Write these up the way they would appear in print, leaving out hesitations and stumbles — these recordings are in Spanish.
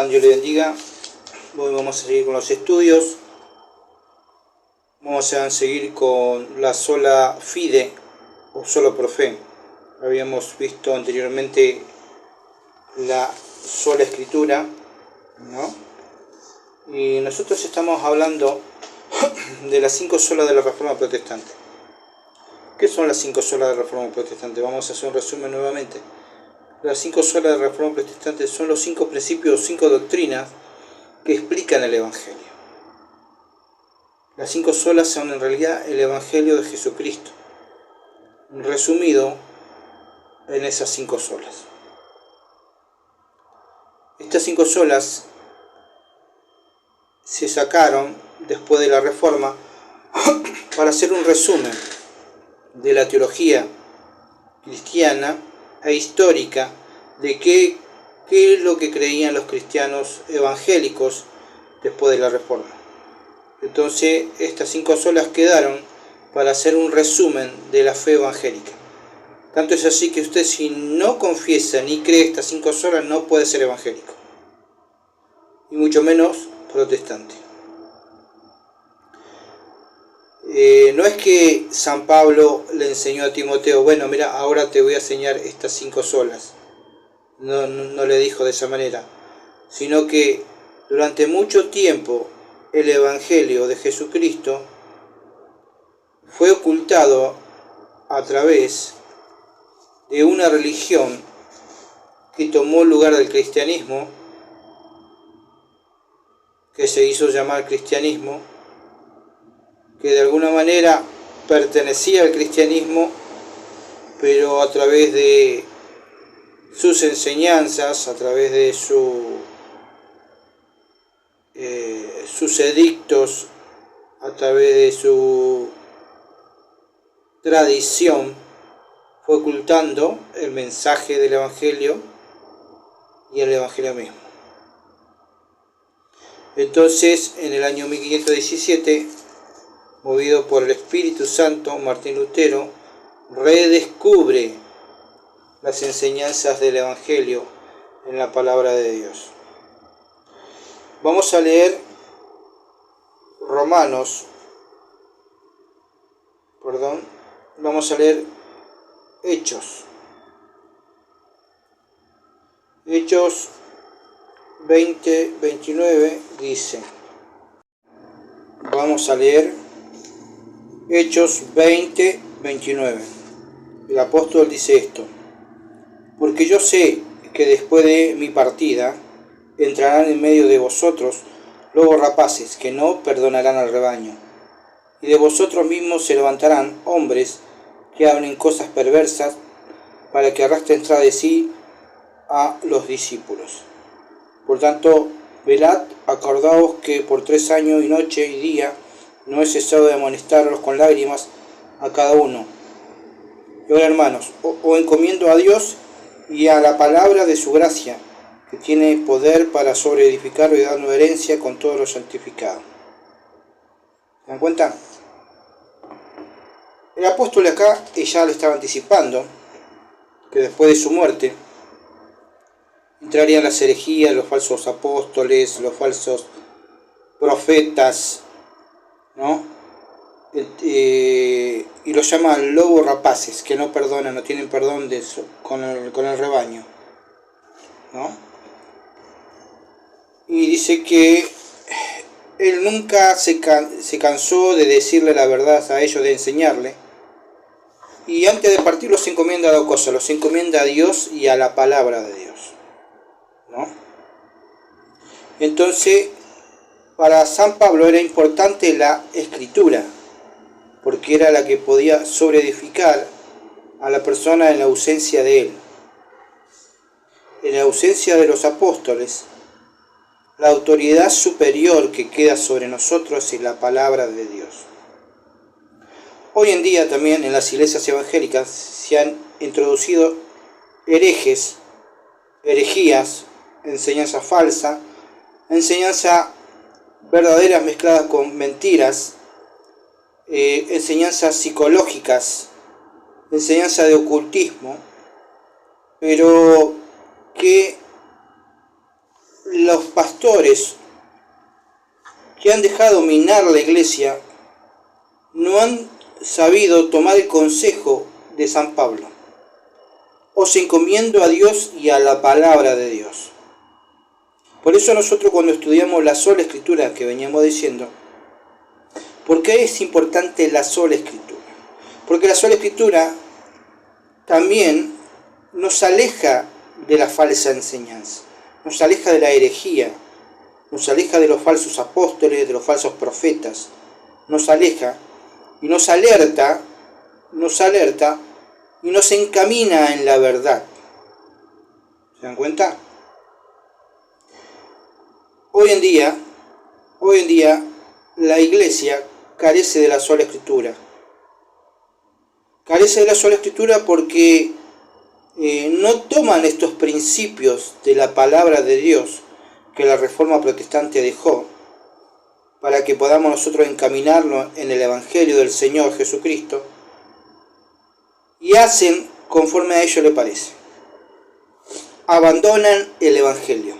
están? Dios les bendiga. Hoy vamos a seguir con los estudios. Vamos a seguir con la sola fide o solo por fe. Habíamos visto anteriormente la sola escritura, ¿no? Y nosotros estamos hablando de las 5 solas de la Reforma Protestante. ¿Qué son las 5 solas de la Reforma Protestante? Vamos a hacer un resumen nuevamente. Las 5 solas de la Reforma Protestante son los 5 principios, 5 doctrinas que explican el Evangelio. Las 5 solas son en realidad el Evangelio de Jesucristo, resumido en esas 5 solas. Estas 5 solas se sacaron después de la Reforma para hacer un resumen de la teología cristiana e histórica de qué es lo que creían los cristianos evangélicos después de la Reforma. Entonces estas 5 solas quedaron para hacer un resumen de la fe evangélica. Tanto es así que usted, si no confiesa ni cree estas 5 solas, no puede ser evangélico, y mucho menos protestante. No es que San Pablo le enseñó a Timoteo, bueno, mira, ahora te voy a enseñar estas 5 solas. No le dijo de esa manera, sino que durante mucho tiempo el Evangelio de Jesucristo fue ocultado a través de una religión que tomó el lugar del cristianismo, que se hizo llamar cristianismo, que de alguna manera pertenecía al cristianismo, pero a través de sus enseñanzas, a través de sus edictos, a través de su tradición, fue ocultando el mensaje del Evangelio y el Evangelio mismo. Entonces, en el año 1517, movido por el Espíritu Santo, Martín Lutero redescubre las enseñanzas del Evangelio en la palabra de Dios. Vamos a leer vamos a leer Hechos 20:29 dice, vamos a leer Hechos 20:29. El apóstol dice esto: porque yo sé que después de mi partida entrarán en medio de vosotros lobos rapaces que no perdonarán al rebaño, y de vosotros mismos se levantarán hombres que hablen cosas perversas para que arrastren tras de sí a los discípulos. Por tanto, velad, acordaos que por 3 años y noche y día no he cesado de amonestarlos con lágrimas a cada uno. Y ahora, hermanos, os encomiendo a Dios y a la palabra de su gracia, que tiene poder para sobreedificar y darnos herencia con todos los santificados. ¿Se dan cuenta? El apóstol acá ya lo estaba anticipando, que después de su muerte entrarían las herejías, los falsos apóstoles, los falsos profetas, ¿no? Y los llama lobos rapaces, que no perdonan, no tienen perdón de eso, con el rebaño, ¿no? Y dice que él nunca se cansó de decirle la verdad a ellos, de enseñarle, y antes de partir los encomienda a 2 cosas: los encomienda a Dios y a la palabra de Dios, ¿no? Entonces, para San Pablo era importante la escritura, porque era la que podía sobreedificar a la persona en la ausencia de él. En la ausencia de los apóstoles, la autoridad superior que queda sobre nosotros es la palabra de Dios. Hoy en día también en las iglesias evangélicas se han introducido herejías, enseñanza falsa, enseñanza verdaderas mezcladas con mentiras, enseñanzas psicológicas, enseñanza de ocultismo, pero que los pastores que han dejado minar la iglesia no han sabido tomar el consejo de San Pablo. Os encomiendo a Dios y a la palabra de Dios. Por eso nosotros cuando estudiamos la sola escritura que veníamos diciendo, ¿por qué es importante la sola escritura? Porque la sola escritura también nos aleja de la falsa enseñanza, nos aleja de la herejía, nos aleja de los falsos apóstoles, de los falsos profetas, nos aleja y nos alerta y nos encamina en la verdad. ¿Se dan cuenta? Hoy en día la iglesia carece de la sola escritura. Carece de la sola escritura porque no toman estos principios de la palabra de Dios que la Reforma Protestante dejó para que podamos nosotros encaminarnos en el Evangelio del Señor Jesucristo, y hacen conforme a ellos les parece. Abandonan el Evangelio.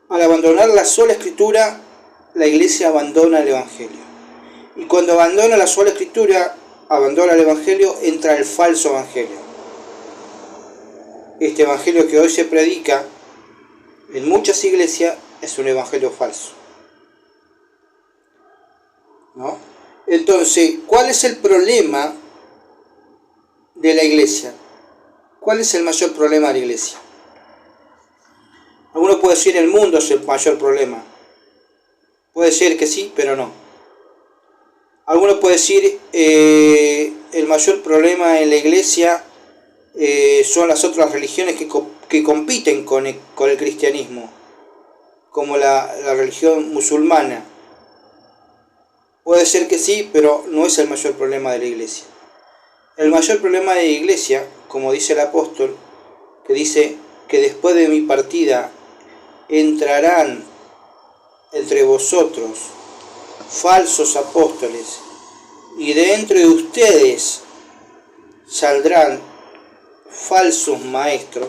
Al abandonar la sola escritura, la iglesia abandona el Evangelio. Y cuando abandona la sola escritura, abandona el Evangelio, entra el falso Evangelio. Este Evangelio que hoy se predica en muchas iglesias es un Evangelio falso, ¿no? Entonces, ¿cuál es el problema de la iglesia? ¿Cuál es el mayor problema de la iglesia? Algunos pueden decir el mundo es el mayor problema. Puede ser que sí, pero no. Algunos pueden decir el mayor problema en la iglesia son las otras religiones que compiten con el cristianismo, como la religión musulmana. Puede ser que sí, pero no es el mayor problema de la iglesia. El mayor problema de la iglesia, como dice el apóstol, que dice que después de mi partida entrarán entre vosotros falsos apóstoles, y de entre ustedes saldrán falsos maestros.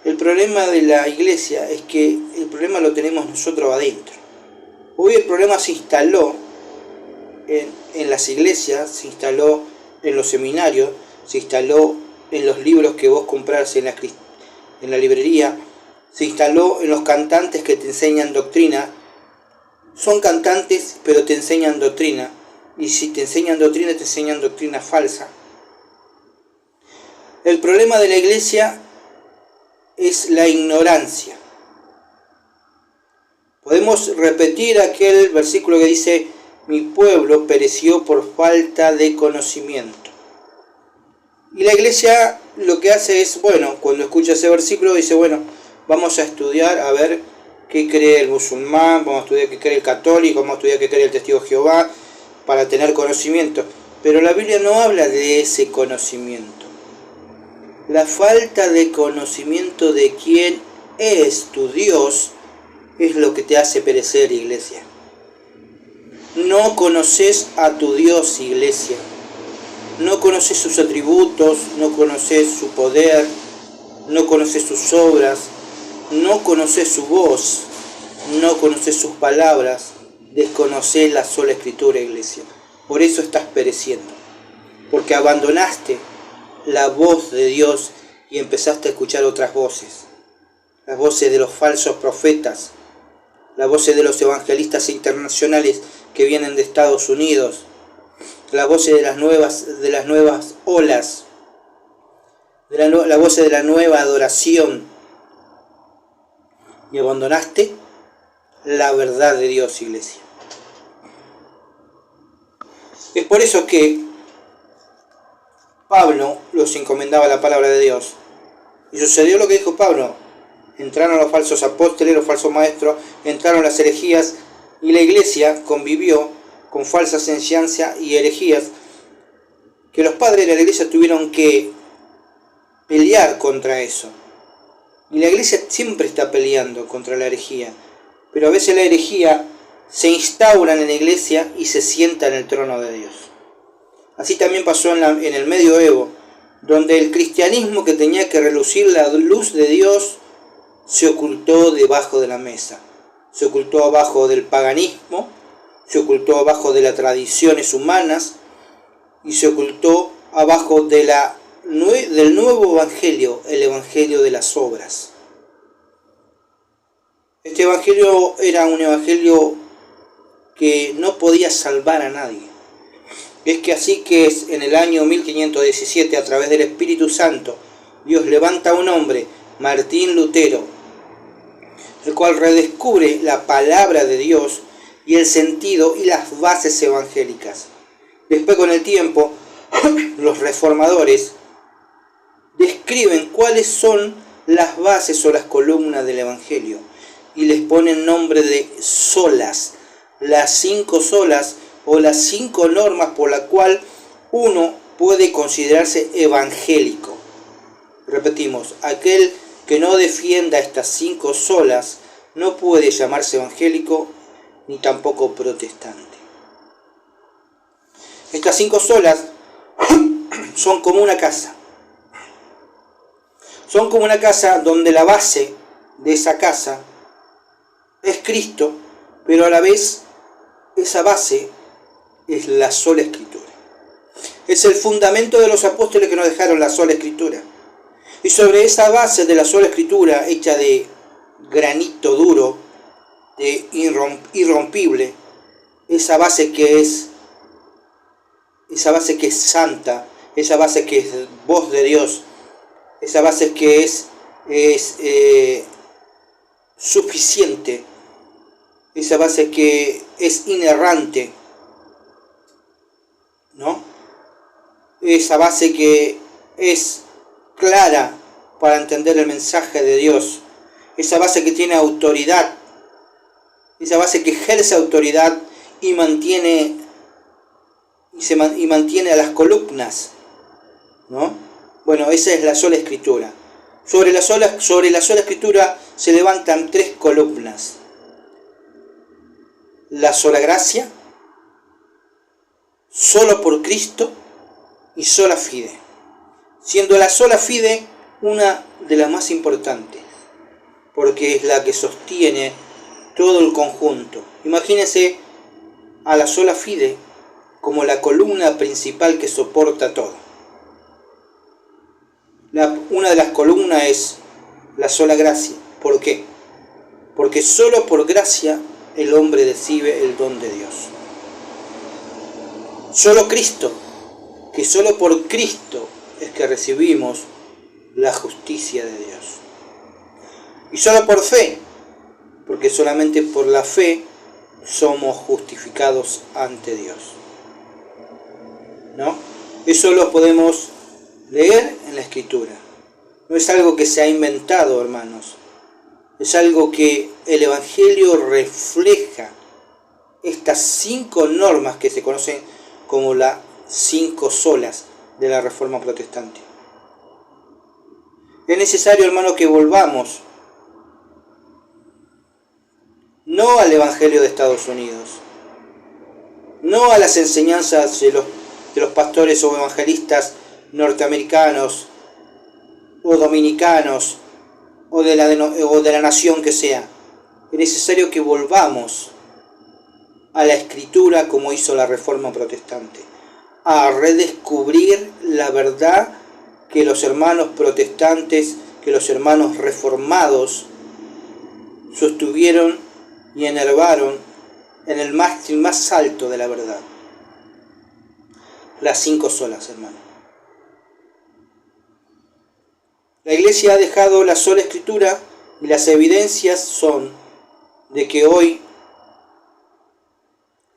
El problema de la iglesia es que el problema lo tenemos nosotros adentro. Hoy el problema se instaló en las iglesias, se instaló en los seminarios, se instaló en los libros que vos comprás en la librería, se instaló en los cantantes que te enseñan doctrina. Son cantantes, pero te enseñan doctrina. Y si te enseñan doctrina falsa. El problema de la iglesia es la ignorancia. Podemos repetir aquel versículo que dice: mi pueblo pereció por falta de conocimiento. Y la iglesia lo que hace es, bueno, cuando escucha ese versículo dice, bueno, vamos a estudiar a ver qué cree el musulmán, vamos a estudiar qué cree el católico, vamos a estudiar qué cree el testigo de Jehová, para tener conocimiento. Pero la Biblia no habla de ese conocimiento. La falta de conocimiento de quién es tu Dios es lo que te hace perecer, iglesia. No conoces a tu Dios, iglesia. No conoces sus atributos, no conoces su poder, no conoces sus obras, no conoces su voz, no conoces sus palabras, desconoces la sola escritura, iglesia. Por eso estás pereciendo, porque abandonaste la voz de Dios y empezaste a escuchar otras voces, las voces de los falsos profetas, las voces de los evangelistas internacionales que vienen de Estados Unidos, las voces de las nuevas olas, la voz de la nueva adoración, y abandonaste la verdad de Dios, iglesia. Es por eso que Pablo los encomendaba la palabra de Dios. Y sucedió lo que dijo Pablo. Entraron los falsos apóstoles, los falsos maestros, entraron las herejías, y la iglesia convivió con falsas enseñanzas y herejías, que los padres de la iglesia tuvieron que pelear contra eso. Y la iglesia siempre está peleando contra la herejía, pero a veces la herejía se instaura en la iglesia y se sienta en el trono de Dios. Así también pasó en el medioevo, donde el cristianismo, que tenía que relucir la luz de Dios, se ocultó debajo de la mesa, se ocultó abajo del paganismo, se ocultó abajo de las tradiciones humanas y se ocultó abajo de del nuevo evangelio, el evangelio de las obras. Este evangelio era un evangelio que no podía salvar a nadie. Es que así que es en el año 1517, a través del Espíritu Santo, Dios levanta a un hombre, Martín Lutero, el cual redescubre la palabra de Dios y el sentido y las bases evangélicas. Después, con el tiempo, los reformadores describen cuáles son las bases o las columnas del evangelio y les ponen nombre de solas, las 5 solas o las 5 normas por la cual uno puede considerarse evangélico. Repetimos, aquel que no defienda estas 5 solas no puede llamarse evangélico ni tampoco protestante. Estas 5 solas son como una casa. Son como una casa donde la base de esa casa es Cristo, pero a la vez esa base es la sola Escritura. Es el fundamento de los apóstoles que nos dejaron la sola Escritura. Y sobre esa base de la sola Escritura, hecha de granito duro, de irrompible, esa base que es santa, esa base que es voz de Dios, esa base que es suficiente, esa base que es inerrante, ¿no? Esa base que es clara para entender el mensaje de Dios, esa base que tiene autoridad, esa base que ejerce autoridad y mantiene a las columnas, ¿no? Bueno, esa es la sola Escritura. Sobre la sola Escritura se levantan 3 columnas: la sola gracia, solo por Cristo y sola fide, siendo la sola fide una de las más importantes, porque es la que sostiene todo el conjunto. Imagínense a la sola fide como la columna principal que soporta todo. Una de las columnas es la sola gracia. ¿Por qué? Porque solo por gracia el hombre recibe el don de Dios. Solo Cristo, que solo por Cristo es que recibimos la justicia de Dios. Y solo por fe, porque solamente por la fe somos justificados ante Dios, ¿no? Eso lo podemos leer en la Escritura. No es algo que se ha inventado, hermanos. Es algo que el Evangelio refleja. Estas 5 normas que se conocen como las 5 solas de la Reforma Protestante. Es necesario, hermano, que volvamos no al Evangelio de Estados Unidos, no a las enseñanzas de los pastores o evangelistas norteamericanos o dominicanos o de la nación que sea. Es necesario que volvamos a la Escritura como hizo la Reforma Protestante, a redescubrir la verdad que los hermanos protestantes, que los hermanos reformados sostuvieron y enervaron en el mástil más alto de la verdad. Las 5 solas, hermano. La Iglesia ha dejado la sola Escritura y las evidencias son de que hoy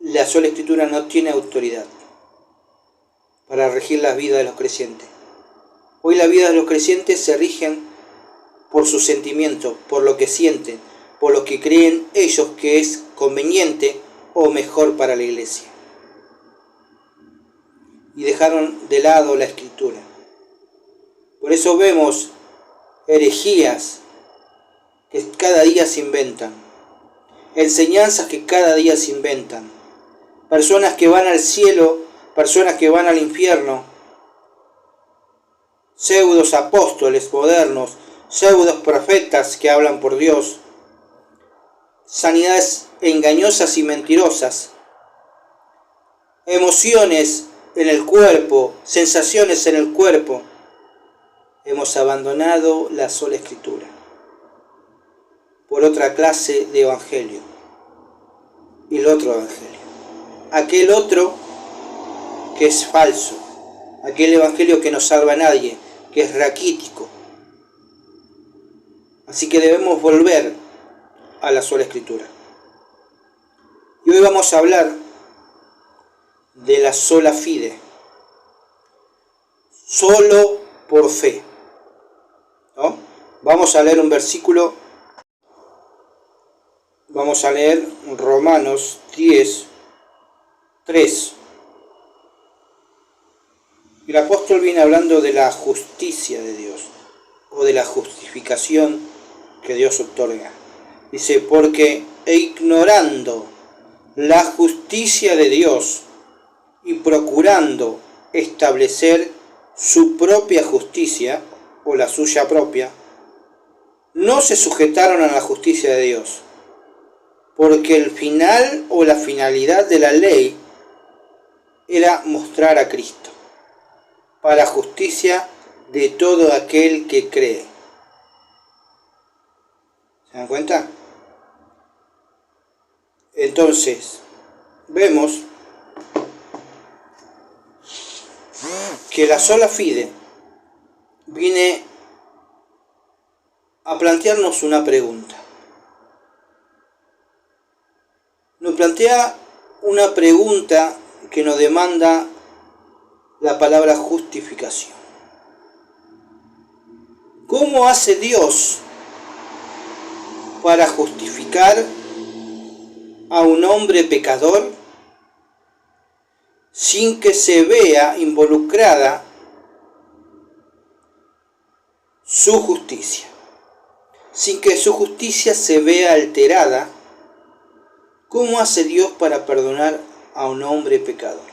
la sola Escritura no tiene autoridad para regir la vida de los creyentes. Hoy la vida de los creyentes se rigen por sus sentimientos, por lo que sienten, por lo que creen ellos que es conveniente o mejor para la Iglesia. Y dejaron de lado la Escritura. Por eso vemos herejías que cada día se inventan, enseñanzas que cada día se inventan, personas que van al cielo, personas que van al infierno, pseudos apóstoles modernos pseudos profetas que hablan por Dios, sanidades engañosas y mentirosas, emociones en el cuerpo, sensaciones en el cuerpo. Hemos abandonado la sola Escritura por otra clase de evangelio. Y el otro evangelio, aquel otro que es falso, aquel evangelio que no salva a nadie, que es raquítico. Así que debemos volver a la sola Escritura. Y hoy vamos a hablar de la sola fide, solo por fe, ¿no? Vamos a leer un versículo, vamos a leer Romanos 10, 3. El apóstol viene hablando de la justicia de Dios, o de la justificación que Dios otorga. Dice, porque ignorando la justicia de Dios y procurando establecer su propia justicia, o la suya propia, no se sujetaron a la justicia de Dios, porque el final o la finalidad de la ley era mostrar a Cristo, para justicia de todo aquel que cree. ¿Se dan cuenta? Entonces, vemos que la sola fide viene a plantearnos una pregunta. Nos plantea una pregunta que nos demanda la palabra justificación. ¿Cómo hace Dios para justificar a un hombre pecador sin que se vea involucrada su justicia, sin que su justicia se vea alterada? ¿Cómo hace Dios para perdonar a un hombre pecador?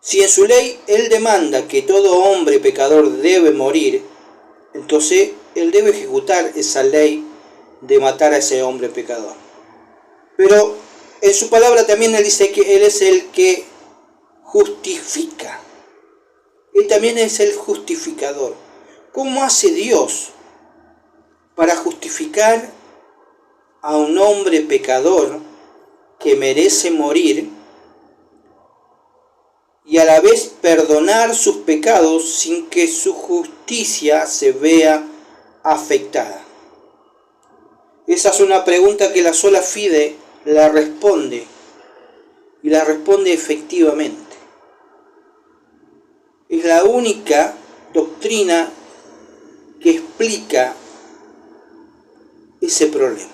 Si en su ley Él demanda que todo hombre pecador debe morir, entonces Él debe ejecutar esa ley de matar a ese hombre pecador. Pero en su palabra también Él dice que Él es el que justifica. Él también es el justificador. ¿Cómo hace Dios para justificar a un hombre pecador que merece morir y a la vez perdonar sus pecados sin que su justicia se vea afectada? Esa es una pregunta que la sola fide la responde, y la responde efectivamente. Es la única doctrina que explica ese problema.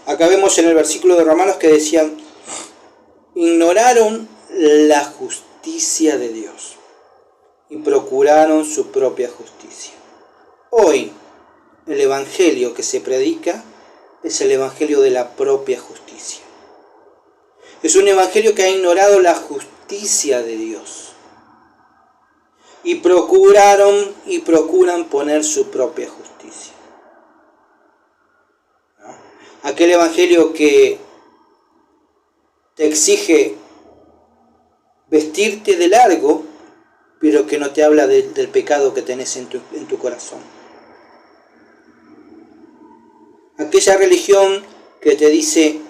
Acá vemos en el versículo de Romanos que decían, ignoraron la justicia de Dios y procuraron su propia justicia. Hoy, el evangelio que se predica es el evangelio de la propia justicia. Es un evangelio que ha ignorado la justicia de Dios y procuraron y procuran poner su propia justicia. ¿No? Aquel evangelio que te exige vestirte de largo, pero que no te habla del pecado que tenés en tu corazón. Aquella religión que te dice,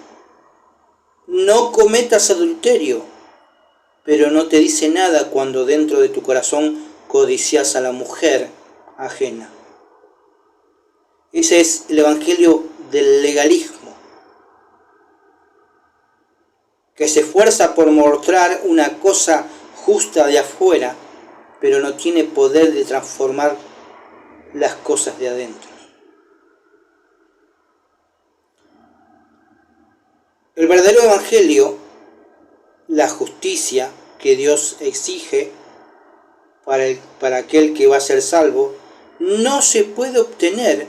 no cometas adulterio, pero no te dice nada cuando dentro de tu corazón codicias a la mujer ajena. Ese es el evangelio del legalismo, que se esfuerza por mostrar una cosa justa de afuera, pero no tiene poder de transformar las cosas de adentro. El verdadero evangelio, la justicia que Dios exige para aquel que va a ser salvo, no se puede obtener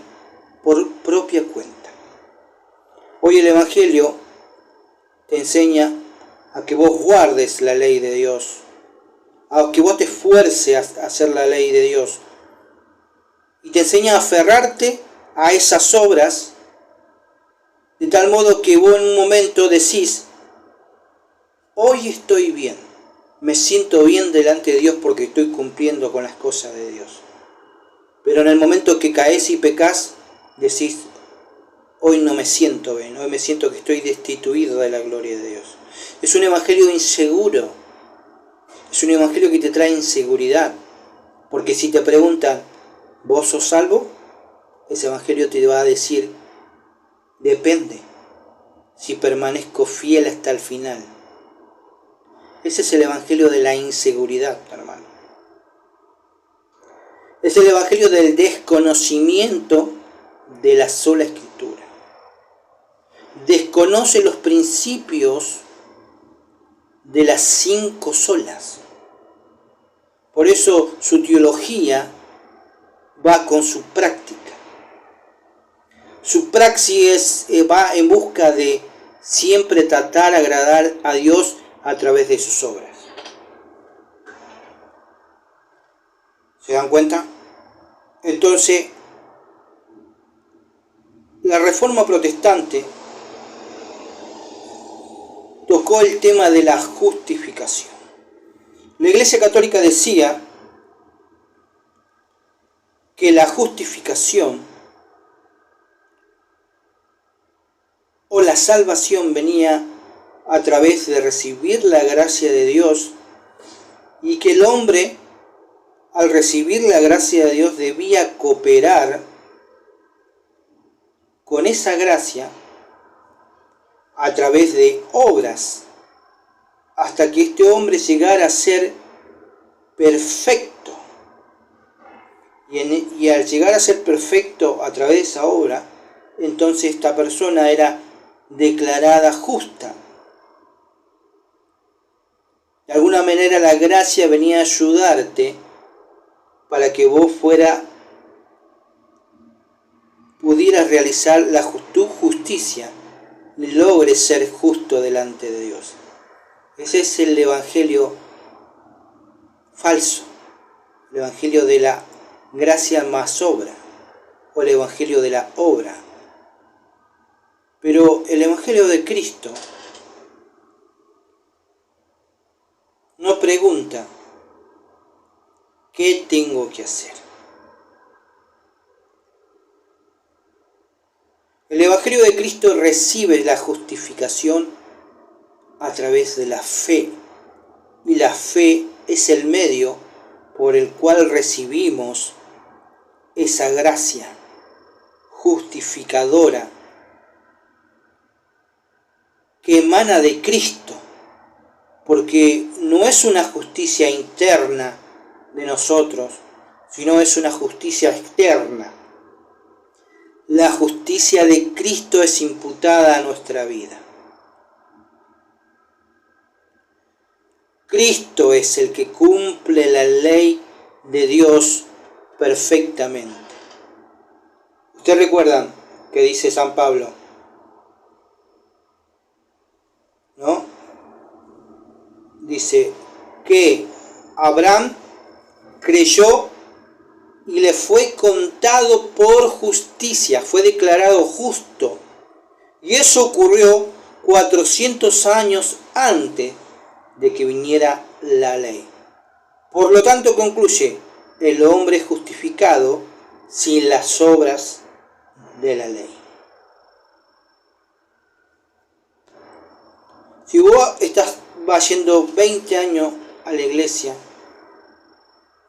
por propia cuenta. Hoy el evangelio te enseña a que vos guardes la ley de Dios, a que vos te esfuerces a hacer la ley de Dios. Y te enseña a aferrarte a esas obras, de tal modo que vos en un momento decís, hoy estoy bien, me siento bien delante de Dios porque estoy cumpliendo con las cosas de Dios. Pero en el momento que caes y pecas, decís, hoy no me siento bien, hoy me siento que estoy destituido de la gloria de Dios. Es un evangelio inseguro, es un evangelio que te trae inseguridad, porque si te preguntan, ¿vos sos salvo? Ese evangelio te va a decir, depende, si permanezco fiel hasta el final. Ese es el evangelio de la inseguridad, hermano. Es el evangelio del desconocimiento de la sola escritura. Desconoce los principios de las 5 solas. Por eso su teología va con su práctica. Su praxis va en busca de siempre tratar de agradar a Dios a través de sus obras. ¿Se dan cuenta? Entonces, la Reforma Protestante tocó el tema de la justificación. La Iglesia Católica decía que la justificación o la salvación venía a través de recibir la gracia de Dios y que el hombre, al recibir la gracia de Dios, debía cooperar con esa gracia a través de obras hasta que este hombre llegara a ser perfecto. Y al llegar a ser perfecto a través de esa obra, entonces esta persona era declarada justa. De alguna manera la gracia venía a ayudarte para que vos pudieras realizar tu justicia y logres ser justo delante de Dios. Ese es el evangelio falso, el evangelio de la gracia más obra, o el evangelio de la obra. Pero el evangelio de Cristo no pregunta, ¿qué tengo que hacer? El evangelio de Cristo recibe la justificación a través de la fe. Y la fe es el medio por el cual recibimos esa gracia justificadora que emana de Cristo, porque no es una justicia interna de nosotros, sino es una justicia externa. La justicia de Cristo es imputada a nuestra vida. Cristo es el que cumple la ley de Dios perfectamente. ¿Ustedes recuerdan que dice San Pablo? ¿No? Dice que Abraham creyó y le fue contado por justicia, fue declarado justo. Y eso ocurrió 400 años antes de que viniera la ley. Por lo tanto, concluye, el hombre es justificado sin las obras de la ley. Si vos vas yendo 20 años a la iglesia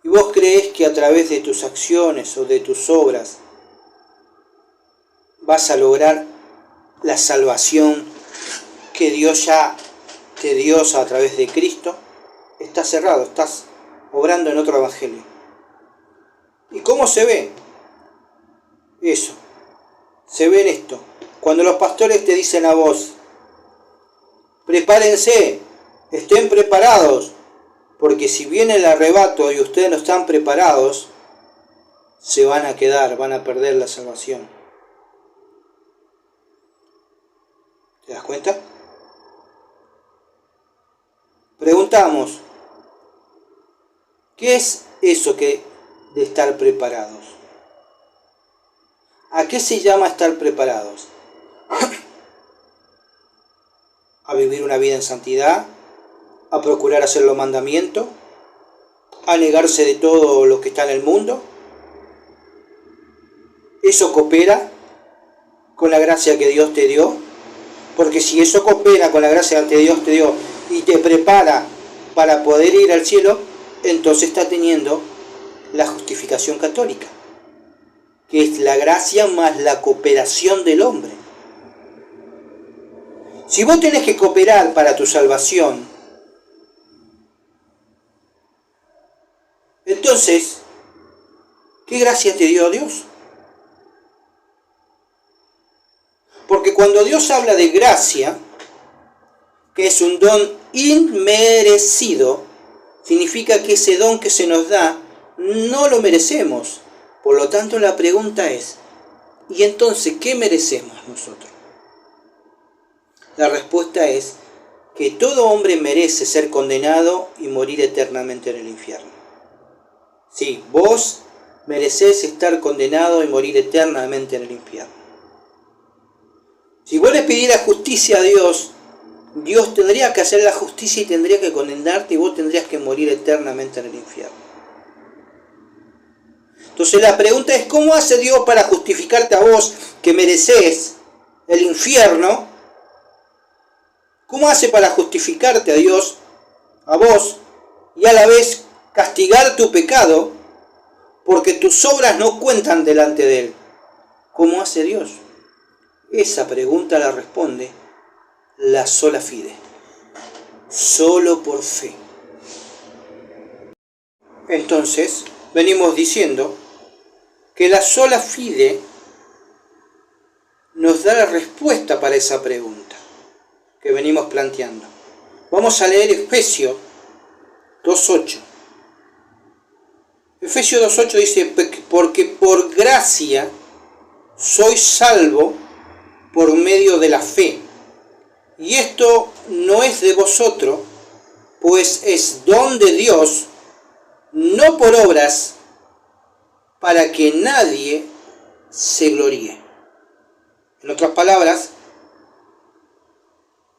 y vos creés que a través de tus acciones o de tus obras vas a lograr la salvación que Dios ya te dio a través de Cristo, estás cerrado, estás obrando en otro evangelio. ¿Y cómo se ve eso? Se ve en esto. Cuando los pastores te dicen a vos, prepárense, estén preparados, porque si viene el arrebato y ustedes no están preparados, se van a quedar, van a perder la salvación. ¿Te das cuenta? Preguntamos, ¿Qué es eso de estar preparados? ¿A qué se llama estar preparados? A vivir una vida en santidad, a procurar hacer los mandamientos, a negarse de todo lo que está en el mundo. Eso coopera con la gracia que Dios te dio, porque si eso coopera con la gracia que Dios te dio y te prepara para poder ir al cielo, entonces está teniendo la justificación católica, que es la gracia más la cooperación del hombre. Si vos tenés que cooperar para tu salvación, entonces, ¿qué gracia te dio Dios? Porque cuando Dios habla de gracia, que es un don inmerecido, significa que ese don que se nos da no lo merecemos. Por lo tanto, la pregunta es, ¿y entonces qué merecemos nosotros? La respuesta es que todo hombre merece ser condenado y morir eternamente en el infierno. Sí, vos merecés estar condenado y morir eternamente en el infierno. Si vos le pidieras justicia a Dios, Dios tendría que hacer la justicia y tendría que condenarte y vos tendrías que morir eternamente en el infierno. Entonces la pregunta es, ¿cómo hace Dios para justificarte a vos que merecés el infierno? ¿Cómo hace para justificarte a Dios, a vos, y a la vez castigar tu pecado porque tus obras no cuentan delante de Él? ¿Cómo hace Dios? Esa pregunta la responde la sola fide, solo por fe. Entonces, venimos diciendo que la sola fide nos da la respuesta para esa pregunta que venimos planteando. Vamos a leer Efesios 2.8. Efesios 2.8 dice, porque por gracia sois salvo por medio de la fe. Y esto no es de vosotros, pues es don de Dios, no por obras, para que nadie se gloríe. En otras palabras,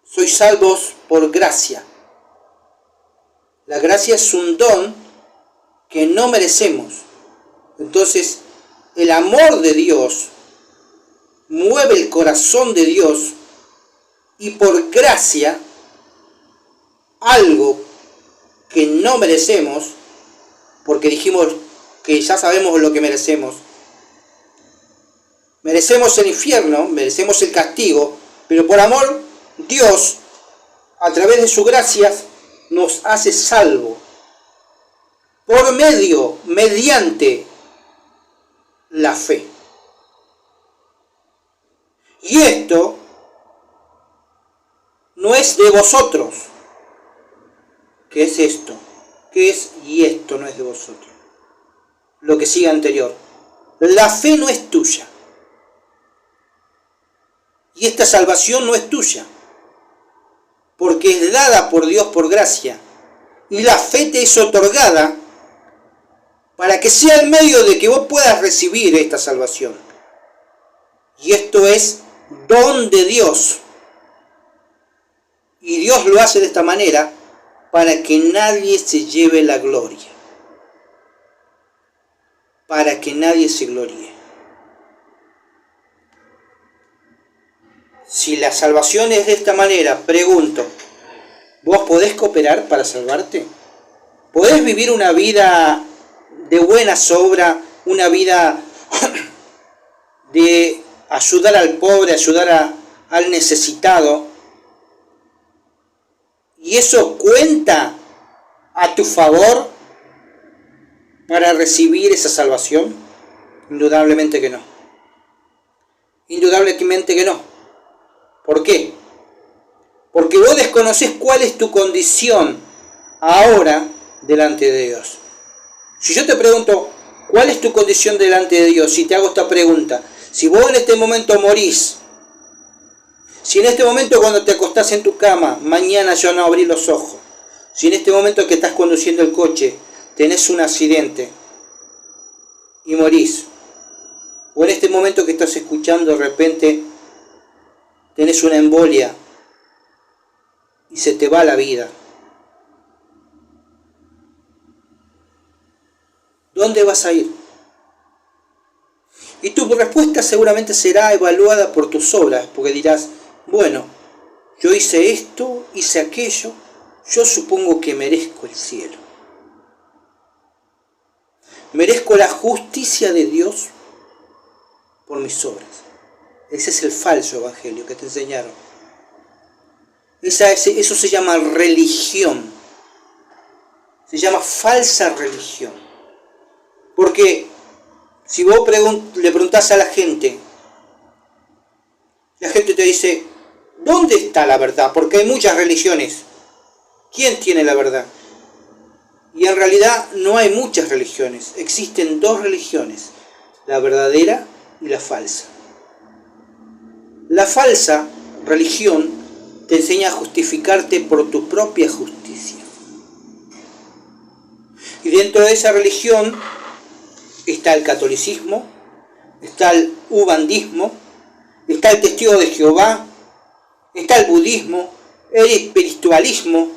sois salvos por gracia. La gracia es un don que no merecemos. Entonces, el amor de Dios mueve el corazón de Dios y por gracia, algo que no merecemos, porque dijimos que ya sabemos lo que merecemos. Merecemos el infierno, merecemos el castigo, pero por amor, Dios, a través de su gracia, nos hace salvo. Mediante la fe. Y esto no es de vosotros. ¿Qué es esto? ¿Qué es? Y esto no es de vosotros. Lo que sigue anterior. La fe no es tuya. Y esta salvación no es tuya. Porque es dada por Dios por gracia. Y la fe te es otorgada para que sea el medio de que vos puedas recibir esta salvación. Y esto es don de Dios. Y Dios lo hace de esta manera para que nadie se lleve la gloria. Para que nadie se gloríe. Si la salvación es de esta manera, pregunto, ¿vos podés cooperar para salvarte? ¿Podés vivir una vida de buenas obras, una vida de ayudar al pobre, ayudar al necesitado? ¿Y eso cuenta a tu favor para recibir esa salvación? Indudablemente que no. Indudablemente que no. ¿Por qué? Porque vos desconocés cuál es tu condición ahora delante de Dios. Si yo te pregunto, ¿cuál es tu condición delante de Dios? Si te hago esta pregunta, si vos en este momento morís, si en este momento cuando te acostás en tu cama, mañana ya no abrís los ojos, si en este momento que estás conduciendo el coche, tenés un accidente y morís, o en este momento que estás escuchando de repente tenés una embolia y se te va la vida, ¿dónde vas a ir? Y tu respuesta seguramente será evaluada por tus obras, porque dirás, bueno, yo hice esto, hice aquello, yo supongo que merezco el cielo. Merezco la justicia de Dios por mis obras. Ese es el falso evangelio que te enseñaron. Eso se llama religión. Se llama falsa religión. Porque si vos le preguntás a la gente te dice, ¿dónde está la verdad? Porque hay muchas religiones. ¿Quién tiene la verdad? Y en realidad no hay muchas religiones. Existen dos religiones, la verdadera y la falsa. La falsa religión te enseña a justificarte por tu propia justicia. Y dentro de esa religión está el catolicismo, está el ubandismo, está el testigo de Jehová, está el budismo, el espiritualismo.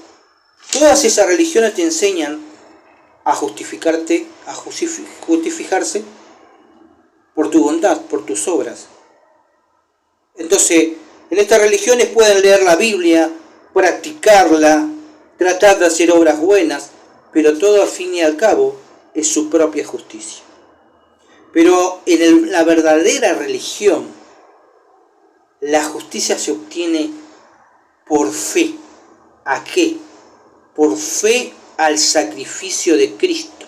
Todas esas religiones te enseñan a justificarse por tu bondad, por tus obras. Entonces, en estas religiones pueden leer la Biblia, practicarla, tratar de hacer obras buenas, pero todo al fin y al cabo es su propia justicia. Pero en la verdadera religión, la justicia se obtiene por fe. ¿A qué? Por fe al sacrificio de Cristo.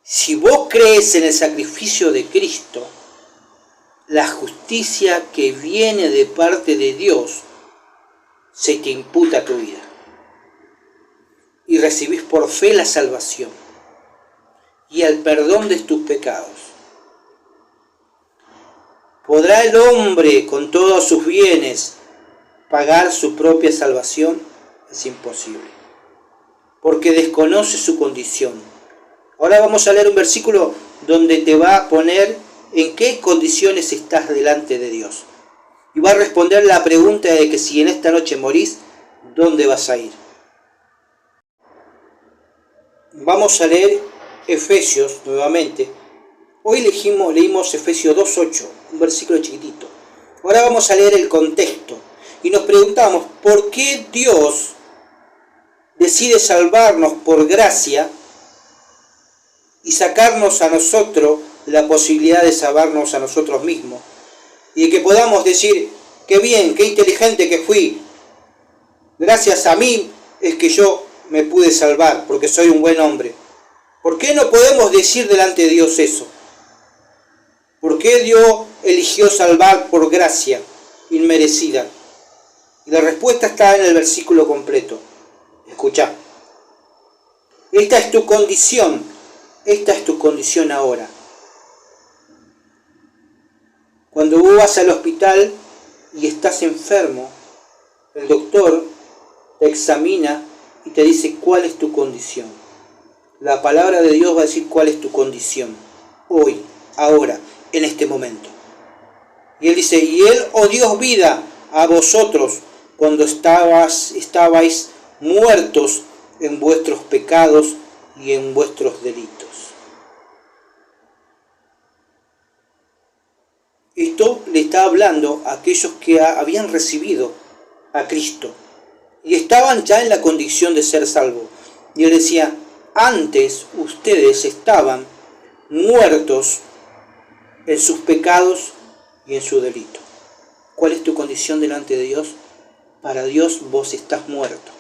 Si vos crees en el sacrificio de Cristo, la justicia que viene de parte de Dios se te imputa a tu vida. Y recibís por fe la salvación y el perdón de tus pecados. ¿Podrá el hombre con todos sus bienes pagar su propia salvación? Es imposible, porque desconoce su condición. Ahora vamos a leer un versículo donde te va a poner en qué condiciones estás delante de Dios. Y va a responder la pregunta de que si en esta noche morís, ¿dónde vas a ir? Vamos a leer Efesios nuevamente. Hoy leímos Efesios 2:8, un versículo chiquitito. Ahora vamos a leer el contexto. Y nos preguntamos, ¿por qué Dios decide salvarnos por gracia y sacarnos a nosotros la posibilidad de salvarnos a nosotros mismos? Y de que podamos decir, qué bien, qué inteligente que fui. Gracias a mí es que yo me pude salvar, porque soy un buen hombre. ¿Por qué no podemos decir delante de Dios eso? ¿Por qué Dios eligió salvar por gracia inmerecida? Y la respuesta está en el versículo completo. Escuchá. Esta es tu condición. Esta es tu condición ahora. Cuando vos vas al hospital y estás enfermo, el doctor te examina y te dice cuál es tu condición. La palabra de Dios va a decir cuál es tu condición. Hoy, ahora, en este momento. Y Él dice, y Él os dio vida a vosotros cuando estabais muertos en vuestros pecados y en vuestros delitos. Esto le está hablando a aquellos que habían recibido a Cristo y estaban ya en la condición de ser salvos. Y Él decía, antes ustedes estaban muertos en sus pecados y en su delito. ¿Cuál es tu condición delante de Dios? Para Dios vos estás muerto.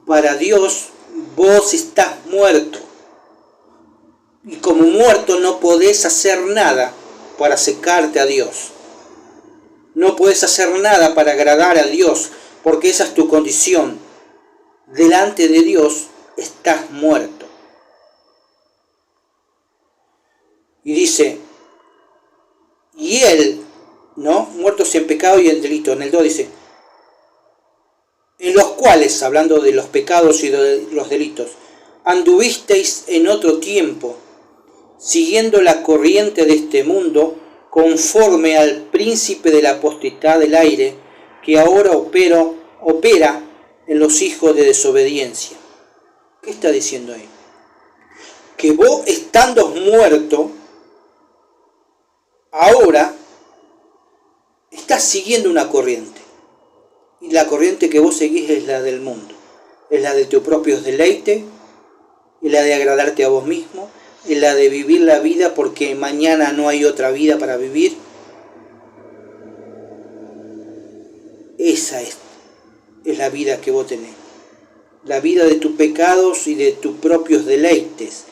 Para Dios vos estás muerto. Y como muerto no podés hacer nada para acercarte a Dios. No podés hacer nada para agradar a Dios, porque esa es tu condición. Delante de Dios estás muerto. Y dice, y Él, ¿no? Muertos en pecado y en delito. En el 2 dice, en los cuales, hablando de los pecados y de los delitos, anduvisteis en otro tiempo, siguiendo la corriente de este mundo, conforme al príncipe de la potestad del aire, que ahora opera en los hijos de desobediencia. ¿Qué está diciendo ahí? Que vos, estando muerto, ahora estás siguiendo una corriente. Y la corriente que vos seguís es la del mundo. Es la de tus propios deleites, es la de agradarte a vos mismo, es la de vivir la vida porque mañana no hay otra vida para vivir. Esa es la vida que vos tenés. La vida de tus pecados y de tus propios deleites.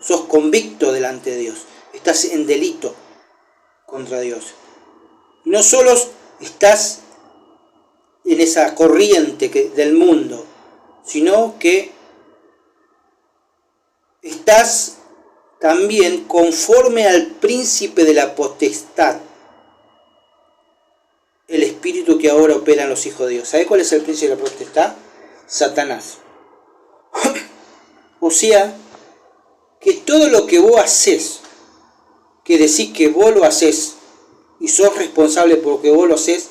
Sos convicto delante de Dios. Estás en delito contra Dios. Y no solo estás en esa corriente del mundo, sino que estás también conforme al príncipe de la potestad, el espíritu que ahora opera en los hijos de Dios. ¿Sabes cuál es el príncipe de la potestad? Satanás. O sea, que todo lo que vos haces, que decís que vos lo haces y sos responsable por lo que vos lo haces,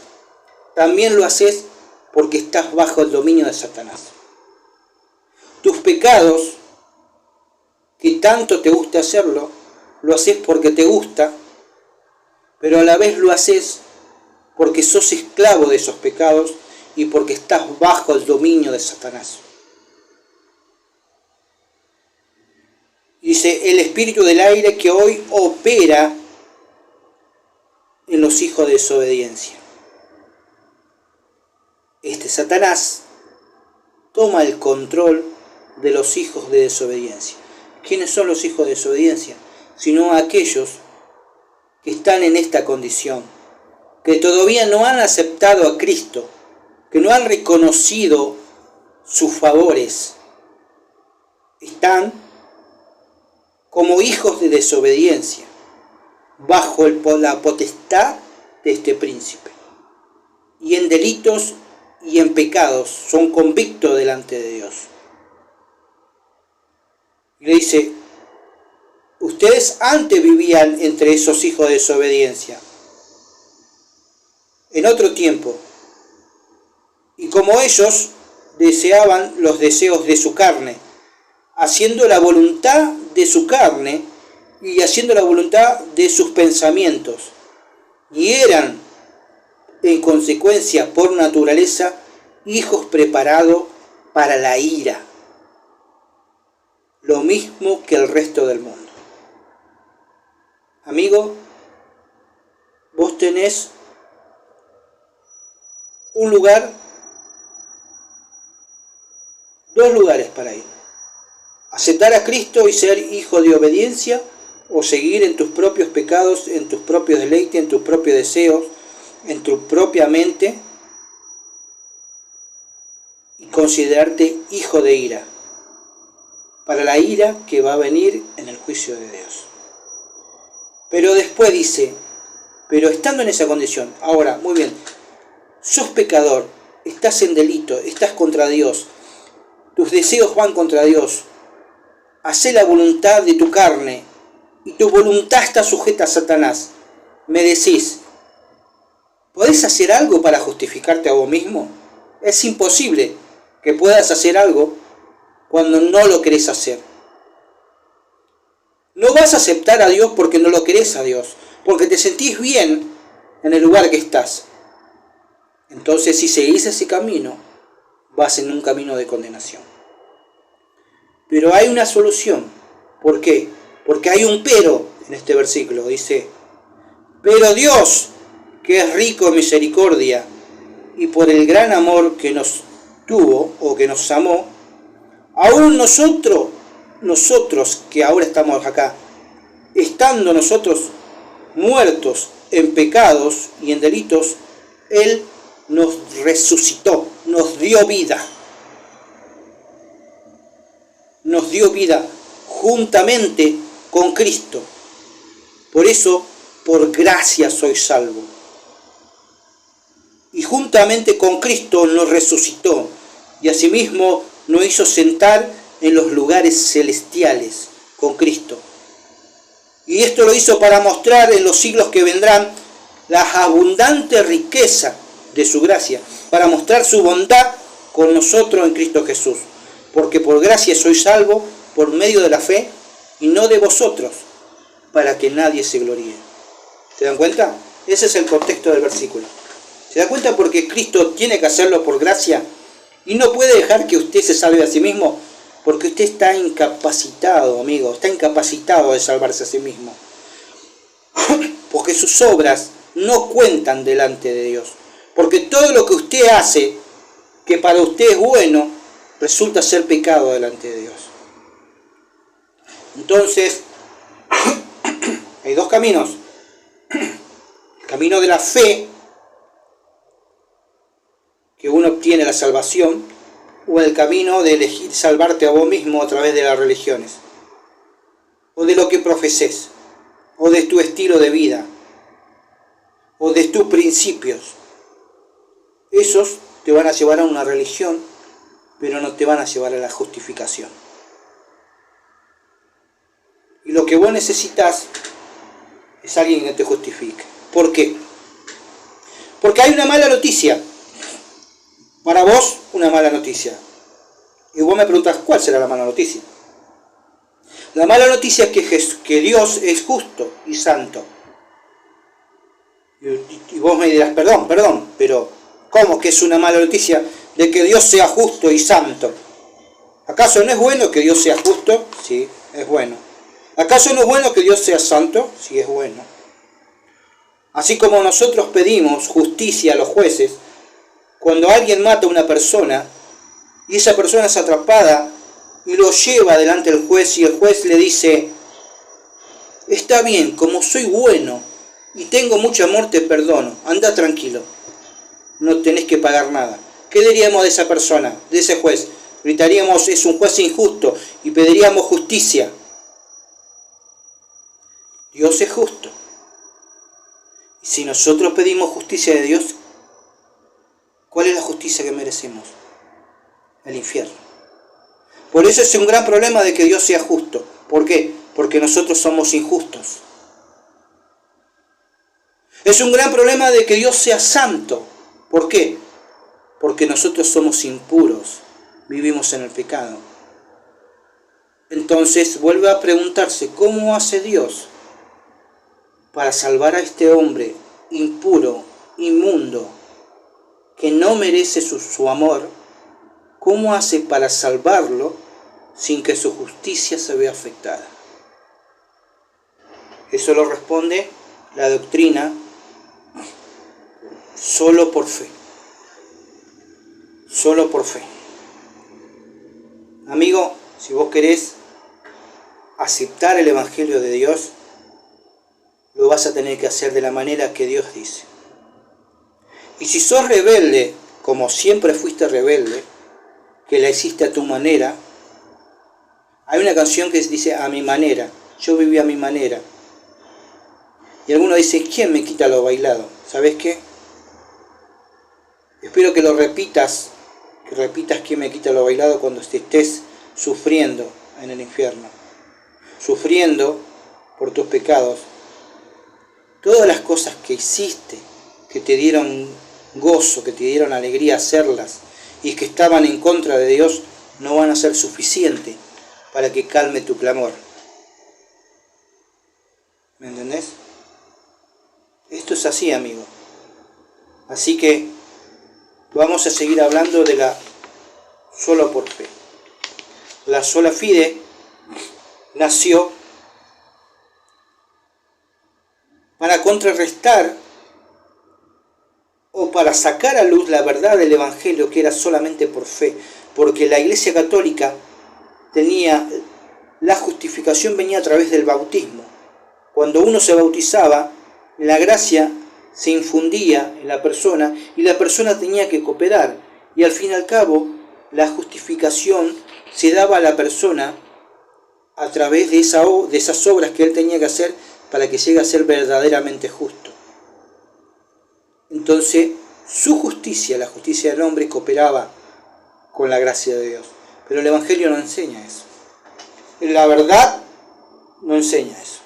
también lo haces porque estás bajo el dominio de Satanás. Tus pecados, que tanto te gusta hacerlo, lo haces porque te gusta, pero a la vez lo haces porque sos esclavo de esos pecados y porque estás bajo el dominio de Satanás. Dice, el espíritu del aire que hoy opera en los hijos de desobediencia. Satanás toma el control de los hijos de desobediencia. ¿Quiénes son los hijos de desobediencia? Sino aquellos que están en esta condición, que todavía no han aceptado a Cristo, que no han reconocido sus favores. Están como hijos de desobediencia, bajo la potestad de este príncipe. Y en delitos y en pecados son convictos delante de Dios. Y le dice, ustedes antes vivían entre esos hijos de desobediencia, en otro tiempo, y como ellos deseaban los deseos de su carne, haciendo la voluntad de su carne y haciendo la voluntad de sus pensamientos, y eran en consecuencia por naturaleza hijos preparados para la ira, lo mismo que el resto del mundo. Amigo, vos tenés un lugar, dos lugares para ir: aceptar a Cristo y ser hijo de obediencia, o seguir en tus propios pecados, en tus propios deleites, en tus propios deseos, en tu propia mente, y considerarte hijo de ira, para la ira que va a venir en el juicio de Dios. Pero después dice, pero estando en esa condición, ahora, muy bien, sos pecador, estás en delito, estás contra Dios, tus deseos van contra Dios, hacé la voluntad de tu carne, y tu voluntad está sujeta a Satanás. Me decís, ¿podés hacer algo para justificarte a vos mismo? Es imposible que puedas hacer algo cuando no lo querés hacer. No vas a aceptar a Dios porque no lo querés a Dios, porque te sentís bien en el lugar que estás. Entonces, si seguís ese camino, vas en un camino de condenación. Pero hay una solución. ¿Por qué? Porque hay un pero en este versículo. Dice, pero Dios, que es rico en misericordia, y por el gran amor que nos tuvo o que nos amó, aún nosotros que ahora estamos acá, estando nosotros muertos en pecados y en delitos, Él nos resucitó, nos dio vida. Nos dio vida juntamente con Cristo. Por eso, por gracia soy salvo. Y juntamente con Cristo nos resucitó y asimismo nos hizo sentar en los lugares celestiales con Cristo. Y esto lo hizo para mostrar en los siglos que vendrán la abundante riqueza de su gracia, para mostrar su bondad con nosotros en Cristo Jesús. Porque por gracia sois salvos por medio de la fe, y no de vosotros, para que nadie se gloríe. ¿Se dan cuenta? Ese es el contexto del versículo. ¿Se dan cuenta? Porque Cristo tiene que hacerlo por gracia y no puede dejar que usted se salve a sí mismo, porque usted está incapacitado, amigo, está incapacitado de salvarse a sí mismo. Porque sus obras no cuentan delante de Dios. Porque todo lo que usted hace, que para usted es bueno, resulta ser pecado delante de Dios. Entonces, hay dos caminos. El camino de la fe, que uno obtiene la salvación, o el camino de elegir salvarte a vos mismo a través de las religiones, o de lo que profeses, o de tu estilo de vida, o de tus principios. Esos te van a llevar a una religión, pero no te van a llevar a la justificación. Y lo que vos necesitas es alguien que te justifique. ¿Por qué? Porque hay una mala noticia. Para vos, una mala noticia. Y vos me preguntas, ¿cuál será la mala noticia? La mala noticia es que Dios es justo y santo. Y vos me dirás, perdón, pero ¿cómo que es una mala noticia de que Dios sea justo y santo? ¿Acaso no es bueno que Dios sea justo? Sí, es bueno. ¿Acaso no es bueno que Dios sea santo? Sí, es bueno. Así como nosotros pedimos justicia a los jueces, cuando alguien mata a una persona y esa persona es atrapada y lo lleva delante del juez y el juez le dice, está bien, como soy bueno y tengo mucho amor te perdono, anda tranquilo, no tenés que pagar nada. ¿Qué diríamos de esa persona, de ese juez? Gritaríamos, es un juez injusto y pediríamos justicia. Dios es justo. Y si nosotros pedimos justicia de Dios, ¿cuál es la justicia que merecemos? El infierno. Por eso es un gran problema de que Dios sea justo. ¿Por qué? Porque nosotros somos injustos. Es un gran problema de que Dios sea santo. ¿Por qué? Porque nosotros somos impuros, vivimos en el pecado. Entonces vuelve a preguntarse, ¿cómo hace Dios para salvar a este hombre impuro, inmundo, que no merece su amor? ¿Cómo hace para salvarlo sin que su justicia se vea afectada? Eso lo responde la doctrina solo por fe. Solo por fe. Amigo, si vos querés aceptar el Evangelio de Dios, lo vas a tener que hacer de la manera que Dios dice. Y si sos rebelde, como siempre fuiste rebelde, que la hiciste a tu manera, hay una canción que dice a mi manera, yo viví a mi manera. Y alguno dice, ¿quién me quita lo bailado? ¿Sabes qué? Espero que lo repitas, quién me quita lo bailado cuando estés sufriendo en el infierno, sufriendo por tus pecados. Todas las cosas que hiciste, que te dieron gozo, que te dieron alegría hacerlas, y que estaban en contra de Dios, no van a ser suficientes para que calme tu clamor. ¿Me entendés? Esto es así, amigo. Así que vamos a seguir hablando de la sola por fe. La sola fide nació para contrarrestar o para sacar a luz la verdad del Evangelio, que era solamente por fe, porque la Iglesia Católica tenía, la justificación venía a través del bautismo. Cuando uno se bautizaba, la gracia se infundía en la persona y la persona tenía que cooperar, y al fin y al cabo la justificación se daba a la persona a través de esas obras que él tenía que hacer para que llegue a ser verdaderamente justo. Entonces su justicia, la justicia del hombre, cooperaba con la gracia de Dios. Pero el Evangelio no enseña eso. La verdad no enseña eso.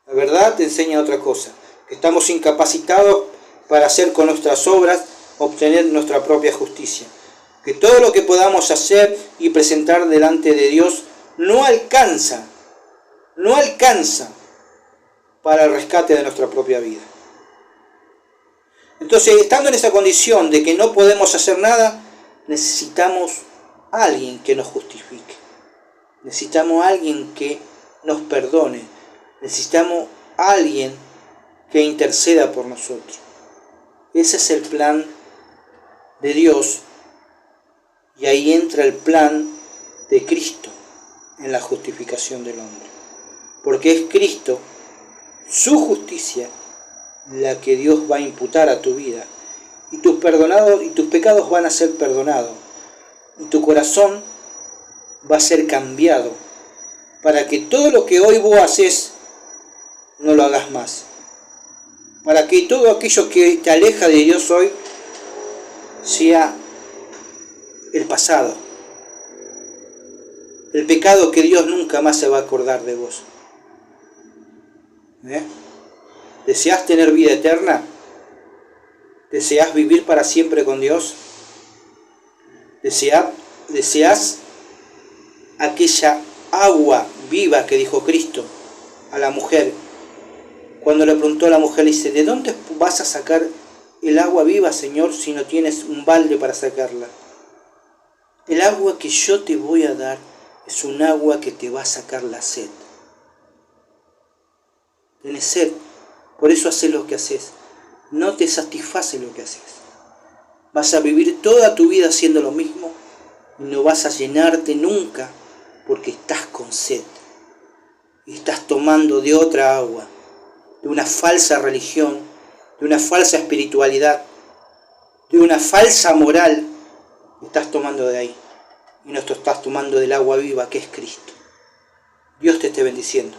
La verdad te enseña otra cosa, que estamos incapacitados para hacer con nuestras obras, obtener nuestra propia justicia. Que todo lo que podamos hacer y presentar delante de Dios no alcanza para el rescate de nuestra propia vida. Entonces, estando en esa condición de que no podemos hacer nada, necesitamos a alguien que nos justifique. Necesitamos a alguien que nos perdone. Necesitamos a alguien que interceda por nosotros. Ese es el plan de Dios. Y ahí entra el plan de Cristo en la justificación del hombre. Porque es Cristo, su justicia, la que Dios va a imputar a tu vida. Y tus pecados van a ser perdonados. Y tu corazón va a ser cambiado para que todo lo que hoy vos haces no lo hagas más. Para que todo aquello que te aleja de Dios hoy sea el pasado. El pecado que Dios nunca más se va a acordar de vos. ¿Deseás tener vida eterna? ¿Deseás vivir para siempre con Dios? ¿Deseás aquella agua viva que dijo Cristo a la mujer? Cuando le preguntó a la mujer, le dice, ¿de dónde vas a sacar el agua viva, Señor, si no tienes un balde para sacarla? El agua que yo te voy a dar es un agua que te va a sacar la sed. Tienes sed, por eso haces lo que haces. No te satisface lo que haces. Vas a vivir toda tu vida haciendo lo mismo y no vas a llenarte nunca porque estás con sed. Y estás tomando de otra agua, de una falsa religión, de una falsa espiritualidad, de una falsa moral. Estás tomando de ahí y no estás tomando del agua viva que es Cristo. Dios te esté bendiciendo.